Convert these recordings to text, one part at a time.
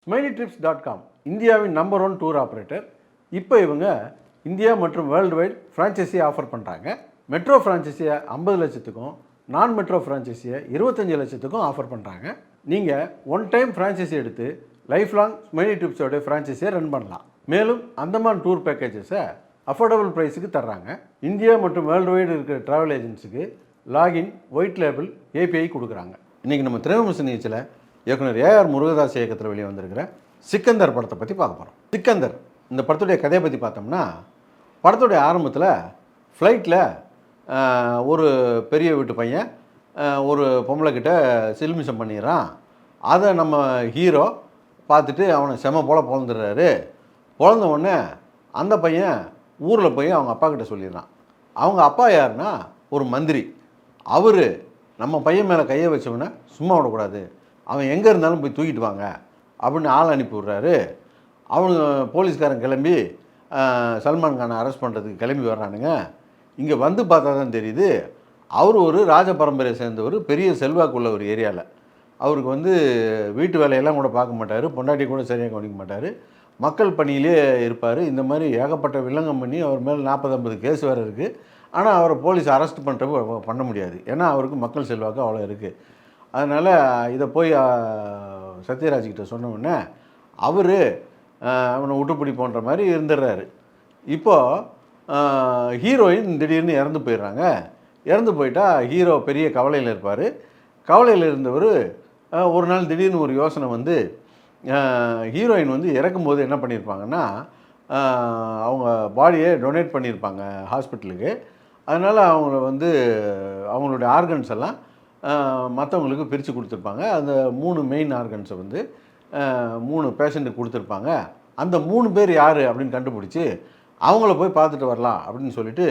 SmileyTrips.com இந்தியாவின் number 1 tour operator. இப்போ இவங்க இந்தியா மற்றும் வேர்ல்டு வைட் ஃப்ரான்ச்சைஸி ஆஃபர் பண்ணுறாங்க. மெட்ரோ ஃப்ரான்ச்சைஸியை 50 லட்சத்துக்கும், நான் மெட்ரோ ஃப்ரான்ச்சைஸியை 25 லட்சத்துக்கும் ஆஃபர் பண்ணுறாங்க. நீங்கள் ஒன் டைம் ஃப்ரான்ச்சைஸி எடுத்து லைஃப் லாங் ஸ்மைலி ட்ரிப்ஸோட ஃப்ரான்ச்சைஸியை ரன் பண்ணலாம். மேலும் அந்தமான் டூர் பேக்கேஜஸை அஃபோர்டபுள் ப்ரைஸுக்கு தர்றாங்க. இந்தியா மற்றும் வேர்ல்டு வைடு இருக்கிற ட்ராவல் ஏஜென்சிக்கு லாகின், ஒயிட் லேபிள், ஏபிஐ கொடுக்குறாங்க. இன்றைக்கி நம்ம திரைவிமர்சன நிகழ்ச்சியில் இயக்குனர் ஏஆர் முருகதாஸ் இயக்கத்தில் வெளியே வந்திருக்கிற சிக்கந்தர் படத்தை பற்றி பார்க்க போகிறோம். சிக்கந்தர் இந்த படத்துடைய கதையை பற்றி பார்த்தோம்னா, படத்துடைய ஆரம்பத்தில் ஃப்ளைட்டில் ஒரு பெரிய வீட்டு பையன் ஒரு பொம்பளைக்கிட்ட சில்மிஷம் பண்ணிடுறான். அதை நம்ம ஹீரோ பார்த்துட்டு அவனை செம போல் பொழந்துடுறாரு. பொழந்த உடனே அந்த பையன் ஊரில் போய் அவங்க அப்பா கிட்ட சொல்லிடுறான். அவங்க அப்பா யாருன்னா ஒரு மந்திரி. அவர் நம்ம பையன் மேலே கையை வச்சவொடனே சும்மா விடக்கூடாது, அவன் எங்கே இருந்தாலும் போய் தூக்கிட்டு வாங்க அப்படின்னு ஆள் அனுப்பி விட்றாரு. அவனுங்க போலீஸ்காரன் கிளம்பி சல்மான் கானை அரெஸ்ட் பண்ணுறதுக்கு கிளம்பி வர்றானுங்க. இங்கே வந்து பார்த்தா தான் தெரியுது, அவர் ஒரு ராஜ பரம்பரையை சேர்ந்தவர், பெரிய செல்வாக்குள்ள ஒரு ஏரியாவில். அவருக்கு வந்து வீட்டு வேலையெல்லாம் கூட பார்க்க மாட்டார், பொண்டாட்டி கூட சரியாக கவனிக்க மாட்டார், மக்கள் பணியிலே இருப்பார். இந்த மாதிரி ஏகப்பட்ட வில்லங்கம் பண்ணி அவர் மேலே 40-50 கேஸ் வேறு இருக்குது. ஆனால் அவரை போலீஸ் அரெஸ்ட் பண்ண முடியாது, ஏன்னா அவருக்கு மக்கள் செல்வாக்கு அவ்வளோ இருக்குது. அதனால் இதை போய் சத்யராஜ்கிட்ட சொன்ன உடனே அவர் அவனை விட்டுப்பிடி போன்ற மாதிரி இருந்துடுறாரு. இப்போது ஹீரோயின் திடீர்னு இறந்து போயிடுறாங்க. இறந்து போயிட்டா ஹீரோ பெரிய கவலையில் இருப்பார். கவலையில் இருந்தவர் ஒரு நாள் திடீர்னு ஒரு யோசனை வந்து, ஹீரோயின் வந்து இறக்கும்போது என்ன பண்ணியிருப்பாங்கன்னா, அவங்க பாடியை டொனேட் பண்ணியிருப்பாங்க ஹாஸ்பிட்டலுக்கு. அதனால் அவங்கள வந்து அவங்களுடைய ஆர்கன்ஸ் எல்லாம் மற்றவங்களுக்கு பிரித்து கொடுத்துருப்பாங்க. அந்த 3 மெயின் ஆர்கன்ஸை வந்து 3 பேஷண்ட்டுக்கு கொடுத்துருப்பாங்க. அந்த 3 பேர் யார் அப்படின்னு கண்டுபிடிச்சி அவங்கள போய் பார்த்துட்டு வரலாம் அப்படின்னு சொல்லிட்டு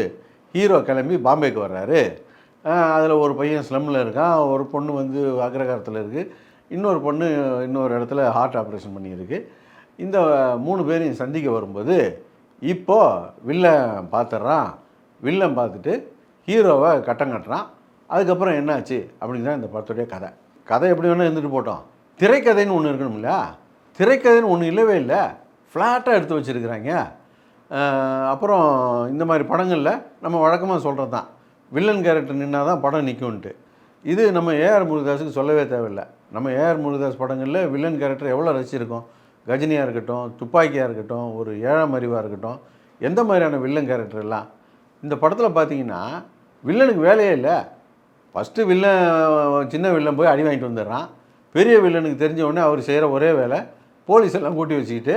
ஹீரோ கிளம்பி பாம்பேக்கு வர்றாரு. அதில் ஒரு பையன் ஸ்லம்மில் இருக்கான், ஒரு பொண்ணு வந்து அக்ரகாரத்தில் இருக்குது, இன்னொரு பொண்ணு இன்னொரு இடத்துல ஹார்ட் ஆப்ரேஷன் பண்ணியிருக்கு. இந்த 3 பேரையும் சந்திக்க வரும்போது இப்போது வில்லன் பார்த்துட்றான். வில்லன் பார்த்துட்டு ஹீரோவை கட்டம் கட்டுறான். அதுக்கப்புறம் என்னாச்சு அப்படின்னு தான் இந்த படத்துடைய கதை. கதை எப்படி வேணால் இருந்துட்டு போட்டோம், திரைக்கதைன்னு ஒன்று இருக்கணும்ல. திரைக்கதைன்னு ஒன்று இல்லவே இல்லை, ஃப்ளாட்டாக எடுத்து வச்சுருக்குறாங்க. அப்புறம் இந்த மாதிரி படங்களில் நம்ம வழக்கமாக சொல்கிறது தான், வில்லன் கேரக்டர் நின்னால் தான் படம் நிற்கும்ன்ட்டு. இது நம்ம ஏஆர் முருகதாஸுக்கு சொல்லவே தேவையில்லை. நம்ம ஏஆர் முருகதாஸ் படங்களில் வில்லன் கேரக்டர் எவ்வளோ ரசிச்சிருக்கோம். கஜினியாக இருக்கட்டும், துப்பாக்கியாக இருக்கட்டும், ஒரு ஏழாம் அறிவாக இருக்கட்டும், எந்த மாதிரியான வில்லன் கேரக்டர் எல்லாம் இந்த படத்தில் பார்த்தீங்கன்னா வில்லனுக்கு வேலையே இல்லை. ஃபஸ்ட்டு வில்லன் சின்ன வில்லன் போய் அடி வாங்கிட்டு வந்துடுறான். பெரிய வில்லனுக்கு தெரிஞ்ச உடனே அவர் செய்கிற ஒரே வேலை, போலீஸ் எல்லாம் கூட்டி வச்சுக்கிட்டு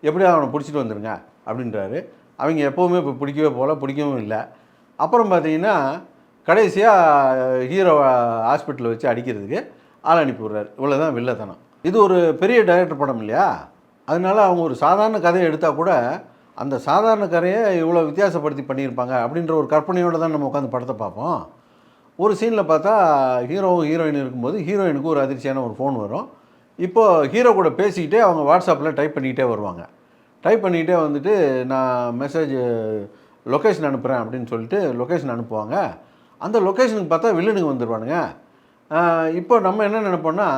எப்படியா அவனை பிடிச்சிட்டு வந்துடுங்க அப்படின்றாரு. அவங்க எப்போவுமே இப்போ பிடிக்கவும் இல்லை. அப்புறம் பார்த்தீங்கன்னா கடைசியாக ஹீரோ ஹாஸ்பிட்டலில் வச்சு அடிக்கிறதுக்கு ஆள் அனுப்பி விட்றாரு. இவ்வளோ தான் வில்லத்தனம். இது ஒரு பெரிய டைரக்டர் படம் இல்லையா, அதனால் அவங்க ஒரு சாதாரண கதையை எடுத்தால் கூட அந்த சாதாரண கதையை இவ்வளோ வித்தியாசப்படுத்தி பண்ணியிருப்பாங்க அப்படின்ற ஒரு கற்பனையோடு தான் நம்ம உட்காந்து படத்தை பார்ப்போம். ஒரு சீனில் பார்த்தா ஹீரோவும் ஹீரோயின் இருக்கும்போது ஹீரோயினுக்கு ஒரு அதிர்ச்சியான ஒரு ஃபோன் வரும். இப்போது ஹீரோ கூட பேசிக்கிட்டே அவங்க வாட்ஸ்அப்பில் டைப் பண்ணிக்கிட்டே வருவாங்க. டைப் பண்ணிக்கிட்டே வந்துட்டு நான் மெசேஜ் லொக்கேஷன் அனுப்புகிறேன் அப்படின்னு சொல்லிட்டு லொக்கேஷன் அனுப்புவாங்க. அந்த லொக்கேஷனுக்கு பார்த்தா வில்லனுக்கு வந்துடுவானுங்க. இப்போ நம்ம என்ன நினைப்போம்னா,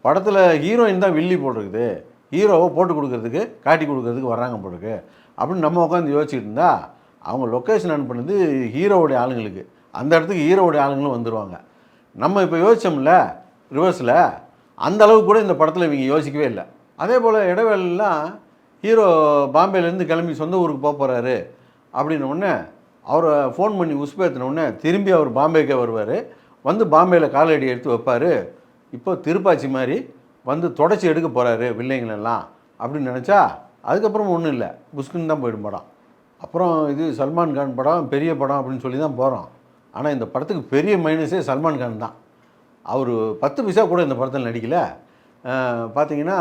படத்தில் ஹீரோயின் தான் வில்லி போட்டிருக்குது, ஹீரோவை போட்டு கொடுக்குறதுக்கு காட்டி கொடுக்குறதுக்கு வர்றாங்க போட்டுருக்கு அப்படின்னு நம்ம உட்காந்து யோசிச்சுட்டு இருந்தால், அவங்க லொக்கேஷன் அனுப்புனது ஹீரோவுடைய ஆளுங்களுக்கு, அந்த இடத்துக்கு ஹீரோவுடைய ஆளுங்களும் வந்துடுவாங்க. நம்ம இப்போ யோசித்தோம்ல ரிவர்ஸில், அந்த அளவுக்கு கூட இந்த படத்தில் இவங்க யோசிக்கவே இல்லை. அதே போல் இடைவேளைலாம் ஹீரோ பாம்பேலேருந்து கிளம்பி சொந்த ஊருக்கு போகிறாரு அப்படின்ன உடனே அவரை ஃபோன் பண்ணி உஸ்பேத்தின உடனே திரும்பி அவர் பாம்பேக்கே வருவார். வந்து பாம்பேயில் காலடி எடுத்து வைப்பார். இப்போ திருப்பாச்சி மாதிரி வந்து தொடச்சி எடுக்க போகிறாரு வில்லைங்களெல்லாம் அப்படின்னு நினச்சா, அதுக்கப்புறம் ஒன்றும் இல்லை, புஷ்குன்னு தான் போயிடும் படம். அப்புறம் இது சல்மான் கான் படம், பெரிய படம் அப்படின்னு சொல்லி தான் போகிறோம். ஆனால் இந்த படத்துக்கு பெரிய மைனஸே சல்மான் கான் தான். அவர் 10 பைசா கூட இந்த படத்தில் நடிக்கலை. பார்த்தீங்கன்னா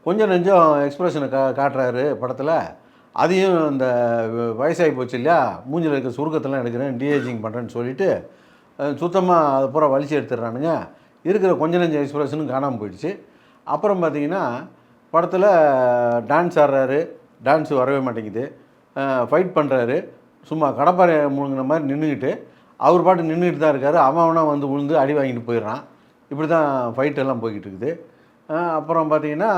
கொஞ்சம் நெஞ்சம் எக்ஸ்பிரஷனை காட்டுறாரு படத்தில். அதையும் இந்த வயசாகி போச்சு இல்லையா, மூஞ்சில் இருக்க சுருக்கத்தெல்லாம் எடுக்கிறேன், டிஏஜிங் பண்ணுறேன்னு சொல்லிவிட்டு சுத்தமாக அதை பூரா வலிச்சு எடுத்துடுறானுங்க. இருக்கிற கொஞ்சம் நெஞ்சம் எக்ஸ்பிரஷனும் காணாமல் போயிடுச்சு. அப்புறம் பார்த்தீங்கன்னா படத்தில் டான்ஸ் ஆடுறாரு, டான்ஸு வரவே மாட்டேங்குது. ஃபைட் பண்ணுறாரு, சும்மா கடப்பாறை முழுங்கின மாதிரி நின்றுக்கிட்டு அவர் பாட்டு நின்றுக்கிட்டு தான் இருக்கார். அவனா வந்து விழுந்து அடி வாங்கிட்டு போயிடுறான். இப்படி தான் ஃபைட்டெல்லாம் போய்கிட்டு இருக்குது. அப்புறம் பார்த்தீங்கன்னா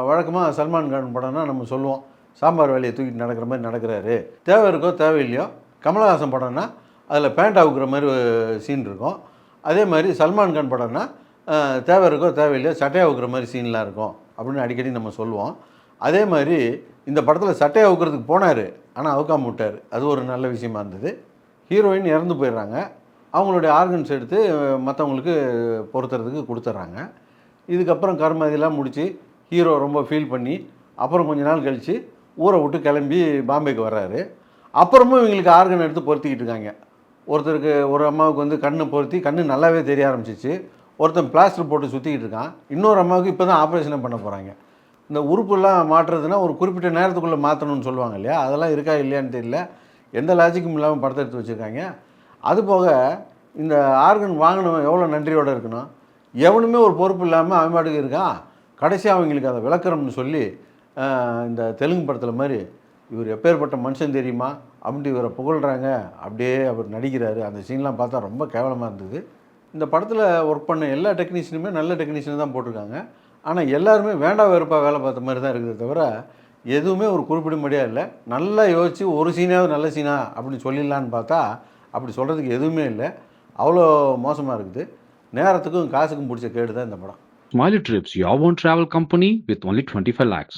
வழக்கமாக சல்மான் கான் படம்னா நம்ம சொல்லுவோம் சாம்பார் வேலையை தூக்கிட்டு நடக்கிற மாதிரி நடக்கிறாரு. தேவை இருக்கோ தேவையில்லையோ கமலஹாசன் படம்னா அதில் பேண்ட் அவுக்கிற மாதிரி சீன் இருக்கும். அதே மாதிரி சல்மான் கான் படம்னா தேவை இருக்கோ தேவையில்லையோ சட்டையை அவுக்கிற மாதிரி சீன்லாம் இருக்கும் அப்படின்னு அடிக்கடி நம்ம சொல்லுவோம். அதே மாதிரி இந்த படத்தில் சட்டையை அவுக்கிறதுக்கு போனார், ஆனால் அவுக்காம விட்டார். அது ஒரு நல்ல விஷயமா இருந்தது. ஹீரோயின் இறந்து போயிடுறாங்க. அவங்களுடைய ஆர்கன்ஸ் எடுத்து மற்றவங்களுக்கு பொருத்துறதுக்கு கொடுத்துட்றாங்க. இதுக்கப்புறம் கர்மதிலாம் முடித்து ஹீரோ ரொம்ப ஃபீல் பண்ணி அப்புறம் கொஞ்ச நாள் கழித்து ஊரை விட்டு கிளம்பி பாம்பேக்கு வர்றாரு. அப்புறமும் இவங்களுக்கு ஆர்கன் எடுத்து பொருத்திக்கிட்டு இருக்காங்க. ஒருத்தருக்கு ஒரு அம்மாவுக்கு வந்து கண்ணை பொருத்தி கண்ணு நல்லாவே தெரிய ஆரம்பிச்சிச்சு. ஒருத்தன் பிளாஸ்டர் போட்டு சுற்றிக்கிட்டு இருக்கான். இன்னொரு அம்மாவுக்கு இப்போ தான் ஆப்ரேஷனை பண்ண போகிறாங்க. இந்த உறுப்புலாம் மாற்றுறதுனா ஒரு குறிப்பிட்ட நேரத்துக்குள்ளே மாற்றணும்னு சொல்லுவாங்க இல்லையா, அதெல்லாம் இருக்கா இல்லையான்னு தெரியல. எந்த லாஜிக்கும் இல்லாமல் படத்தை எடுத்து வச்சுருக்காங்க. அதுபோக இந்த ஆர்கன் வாங்கினவன் எவ்வளோ நன்றியோடு இருக்கணும். எவனுமே ஒரு பொறுப்பு இல்லாமல் அவன் பாட்டுக்கு இருக்கான். கடைசியாக அவங்களுக்கு அதை விளக்குறோம்னு சொல்லி இந்த தெலுங்கு படத்தில் மாதிரி இவர் எப்பேற்பட்ட மனுஷன் தெரியுமா அப்படின்ட்டு இவரை புகழ்கிறாங்க. அப்படியே அவர் நடிக்கிறாரு. அந்த சீன்லாம் பார்த்தா ரொம்ப கேவலமாக இருந்தது. இந்த படத்தில் ஒர்க் பண்ண எல்லா டெக்னீஷியனுமே நல்ல டெக்னீஷியன் தான் போட்டிருக்காங்க. ஆனால் எல்லாருமே வேண்டா வெறுப்பாக வேலை பார்த்த மாதிரி தான் இருக்குதே தவிர எதுவுமே ஒரு குறிப்பிடும்படியாக இல்லை. நல்லா யோசித்து ஒரு சீனாவது நல்ல சீனா அப்படின்னு சொல்லிடலான்னு பார்த்தா அப்படி சொல்கிறதுக்கு எதுவுமே இல்லை. அவ்வளோ மோசமாக இருக்குது. நேரத்துக்கும் காசுக்கும் பிடிச்ச கேடு தான் இந்த படம். Smiley Trips, your own travel company with only 25 lakhs.